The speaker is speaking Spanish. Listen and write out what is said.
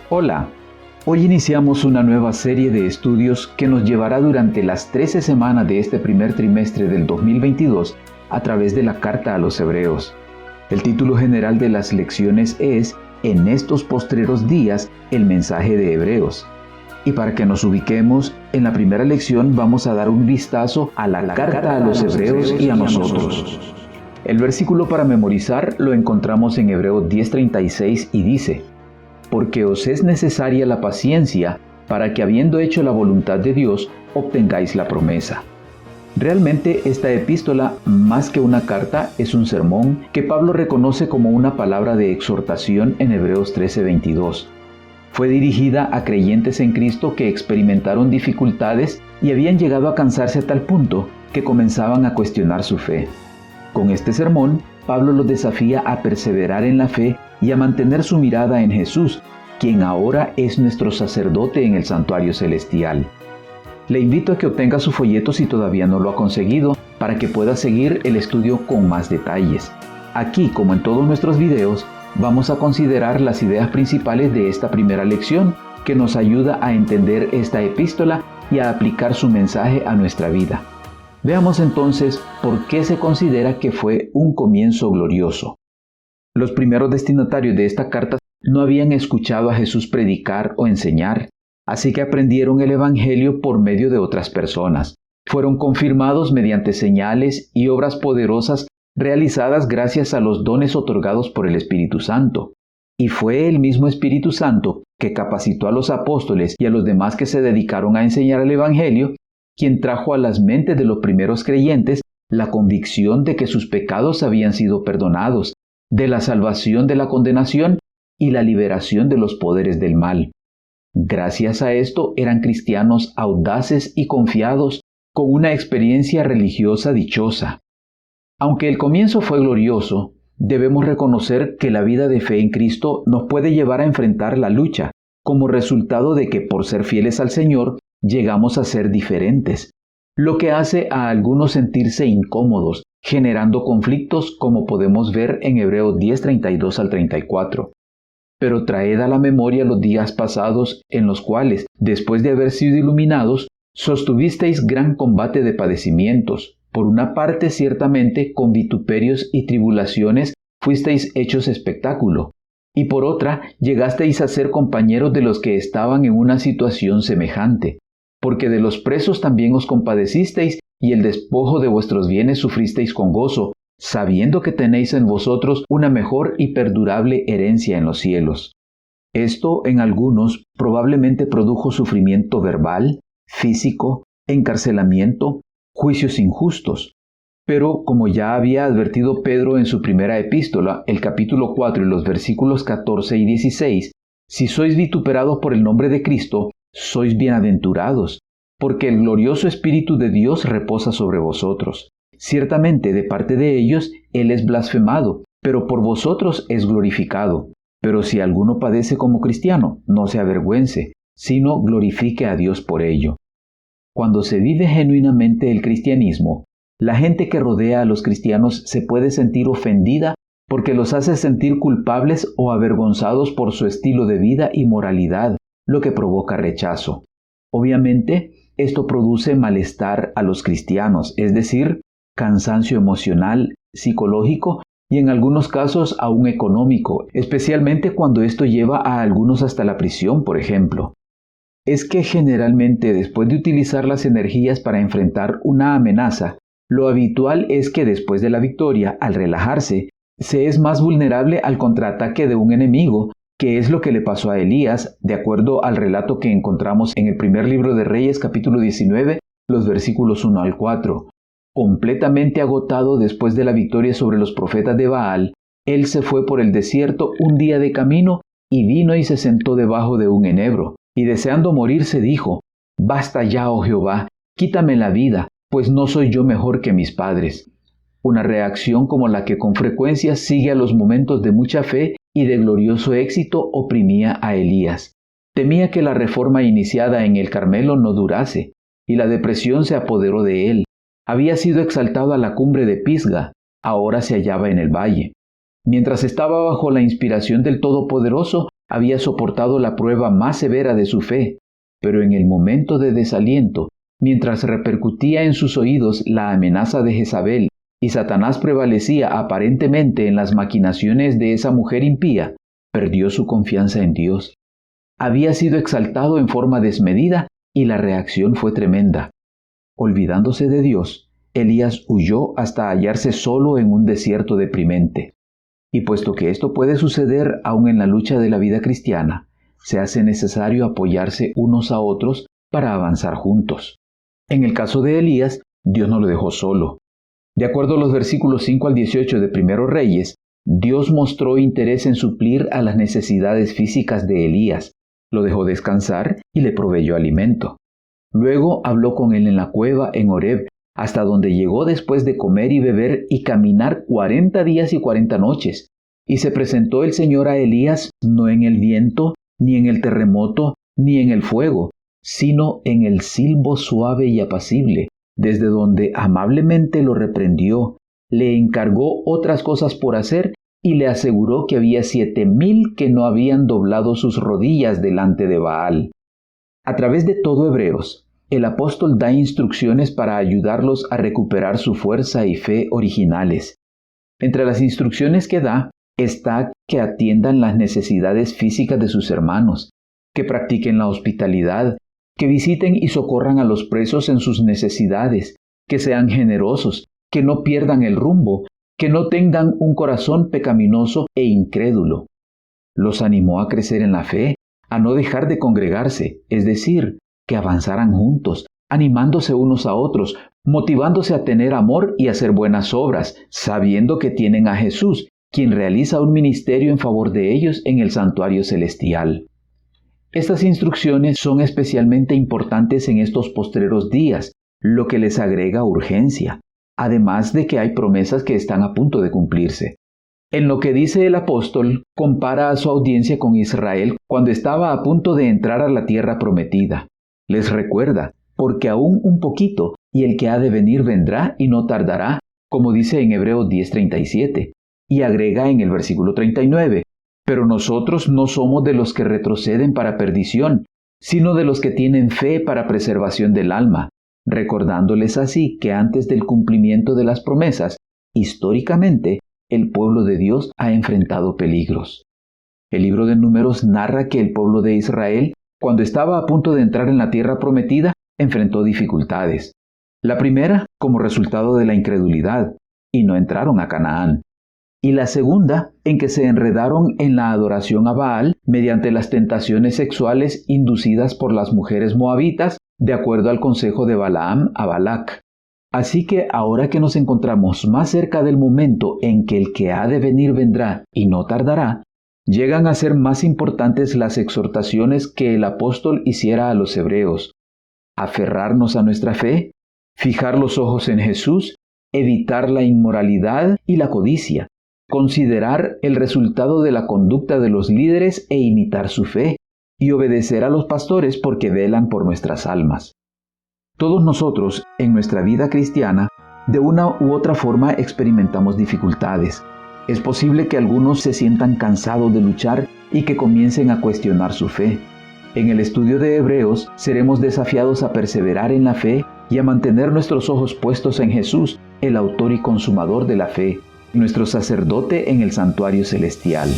Hola, hoy iniciamos una nueva serie de estudios que nos llevará durante las 13 semanas de este primer trimestre del 2022 a través de la Carta a los Hebreos. El título general de las lecciones es En estos postreros días, el mensaje de Hebreos. Y para que nos ubiquemos, en la primera lección vamos a dar un vistazo a la Carta a los Hebreos y a nosotros. El versículo para memorizar lo encontramos en Hebreos 10:36 y dice: Porque os es necesaria la paciencia para que, habiendo hecho la voluntad de Dios, obtengáis la promesa. Realmente esta epístola, más que una carta, es un sermón que Pablo reconoce como una palabra de exhortación en Hebreos 13:22. Fue dirigida a creyentes en Cristo que experimentaron dificultades y habían llegado a cansarse a tal punto que comenzaban a cuestionar su fe. Con este sermón, Pablo los desafía a perseverar en la fe y a mantener su mirada en Jesús, quien ahora es nuestro sacerdote en el santuario celestial. Le invito a que obtenga su folleto si todavía no lo ha conseguido, para que pueda seguir el estudio con más detalles. Aquí, como en todos nuestros videos, vamos a considerar las ideas principales de esta primera lección, que nos ayuda a entender esta epístola y a aplicar su mensaje a nuestra vida. Veamos entonces por qué se considera que fue un comienzo glorioso. Los primeros destinatarios de esta carta no habían escuchado a Jesús predicar o enseñar, así que aprendieron el Evangelio por medio de otras personas. Fueron confirmados mediante señales y obras poderosas realizadas gracias a los dones otorgados por el Espíritu Santo. Y fue el mismo Espíritu Santo que capacitó a los apóstoles y a los demás que se dedicaron a enseñar el Evangelio, quien trajo a las mentes de los primeros creyentes la convicción de que sus pecados habían sido perdonados, de la salvación de la condenación y la liberación de los poderes del mal. Gracias a esto eran cristianos audaces y confiados, con una experiencia religiosa dichosa. Aunque el comienzo fue glorioso, debemos reconocer que la vida de fe en Cristo nos puede llevar a enfrentar la lucha, como resultado de que por ser fieles al Señor, llegamos a ser diferentes, lo que hace a algunos sentirse incómodos, generando conflictos como podemos ver en Hebreos 10:32 al 34. Pero traed a la memoria los días pasados en los cuales, después de haber sido iluminados, sostuvisteis gran combate de padecimientos. Por una parte, ciertamente, con vituperios y tribulaciones fuisteis hechos espectáculo, y por otra, llegasteis a ser compañeros de los que estaban en una situación semejante, porque de los presos también os compadecisteis, y el despojo de vuestros bienes sufristeis con gozo, sabiendo que tenéis en vosotros una mejor y perdurable herencia en los cielos. Esto en algunos probablemente produjo sufrimiento verbal, físico, encarcelamiento, juicios injustos. Pero como ya había advertido Pedro en su primera epístola, el capítulo 4 y los versículos 14 y 16, si sois vituperados por el nombre de Cristo, sois bienaventurados, porque el glorioso Espíritu de Dios reposa sobre vosotros. Ciertamente de parte de ellos Él es blasfemado, pero por vosotros es glorificado. Pero si alguno padece como cristiano, no se avergüence, sino glorifique a Dios por ello. Cuando se vive genuinamente el cristianismo, la gente que rodea a los cristianos se puede sentir ofendida porque los hace sentir culpables o avergonzados por su estilo de vida y moralidad, lo que provoca rechazo. Obviamente, esto produce malestar a los cristianos, es decir, cansancio emocional, psicológico y en algunos casos aún económico, especialmente cuando esto lleva a algunos hasta la prisión, por ejemplo. Es que generalmente después de utilizar las energías para enfrentar una amenaza, lo habitual es que después de la victoria, al relajarse, se es más vulnerable al contraataque de un enemigo, que es lo que le pasó a Elías, de acuerdo al relato que encontramos en el primer libro de Reyes, capítulo 19, los versículos 1 al 4. Completamente agotado después de la victoria sobre los profetas de Baal, él se fue por el desierto un día de camino y vino y se sentó debajo de un enebro. Y deseando morirse dijo: «Basta ya, oh Jehová, quítame la vida, pues no soy yo mejor que mis padres». Una reacción como la que con frecuencia sigue a los momentos de mucha fe y de glorioso éxito oprimía a Elías. Temía que la reforma iniciada en el Carmelo no durase, y la depresión se apoderó de él. Había sido exaltado a la cumbre de Pisga, ahora se hallaba en el valle. Mientras estaba bajo la inspiración del Todopoderoso, había soportado la prueba más severa de su fe, pero en el momento de desaliento, mientras repercutía en sus oídos la amenaza de Jezabel y Satanás prevalecía aparentemente en las maquinaciones de esa mujer impía, perdió su confianza en Dios. Había sido exaltado en forma desmedida y la reacción fue tremenda. Olvidándose de Dios, Elías huyó hasta hallarse solo en un desierto deprimente. Y puesto que esto puede suceder aún en la lucha de la vida cristiana, se hace necesario apoyarse unos a otros para avanzar juntos. En el caso de Elías, Dios no lo dejó solo. De acuerdo a los versículos 5 al 18 de Primero Reyes, Dios mostró interés en suplir a las necesidades físicas de Elías, lo dejó descansar y le proveyó alimento. Luego habló con él en la cueva en Horeb, hasta donde llegó después de comer y beber y caminar 40 días y 40 noches. Y se presentó el Señor a Elías no en el viento, ni en el terremoto, ni en el fuego, sino en el silbo suave y apacible, desde donde amablemente lo reprendió, le encargó otras cosas por hacer y le aseguró que había 7,000 que no habían doblado sus rodillas delante de Baal. A través de todo Hebreos, el apóstol da instrucciones para ayudarlos a recuperar su fuerza y fe originales. Entre las instrucciones que da está que atiendan las necesidades físicas de sus hermanos, que practiquen la hospitalidad, que visiten y socorran a los presos en sus necesidades, que sean generosos, que no pierdan el rumbo, que no tengan un corazón pecaminoso e incrédulo. Los animó a crecer en la fe, a no dejar de congregarse, es decir, que avanzaran juntos, animándose unos a otros, motivándose a tener amor y a hacer buenas obras, sabiendo que tienen a Jesús, quien realiza un ministerio en favor de ellos en el santuario celestial. Estas instrucciones son especialmente importantes en estos postreros días, lo que les agrega urgencia, además de que hay promesas que están a punto de cumplirse. En lo que dice el apóstol, compara a su audiencia con Israel cuando estaba a punto de entrar a la tierra prometida. Les recuerda, porque aún un poquito, y el que ha de venir vendrá y no tardará, como dice en Hebreos 10:37, y agrega en el versículo 39, pero nosotros no somos de los que retroceden para perdición, sino de los que tienen fe para preservación del alma, recordándoles así que antes del cumplimiento de las promesas, históricamente, el pueblo de Dios ha enfrentado peligros. El libro de Números narra que el pueblo de Israel, cuando estaba a punto de entrar en la tierra prometida, enfrentó dificultades. La primera, como resultado de la incredulidad, y no entraron a Canaán. Y la segunda, en que se enredaron en la adoración a Baal mediante las tentaciones sexuales inducidas por las mujeres moabitas, de acuerdo al consejo de Balaam a Balac. Así que ahora que nos encontramos más cerca del momento en que el que ha de venir vendrá y no tardará, llegan a ser más importantes las exhortaciones que el apóstol hiciera a los hebreos. Aferrarnos a nuestra fe, fijar los ojos en Jesús, evitar la inmoralidad y la codicia, considerar el resultado de la conducta de los líderes e imitar su fe, y obedecer a los pastores porque velan por nuestras almas. Todos nosotros, en nuestra vida cristiana, de una u otra forma experimentamos dificultades. Es posible que algunos se sientan cansados de luchar y que comiencen a cuestionar su fe. En el estudio de Hebreos seremos desafiados a perseverar en la fe y a mantener nuestros ojos puestos en Jesús, el autor y consumador de la fe, nuestro sacerdote en el santuario celestial.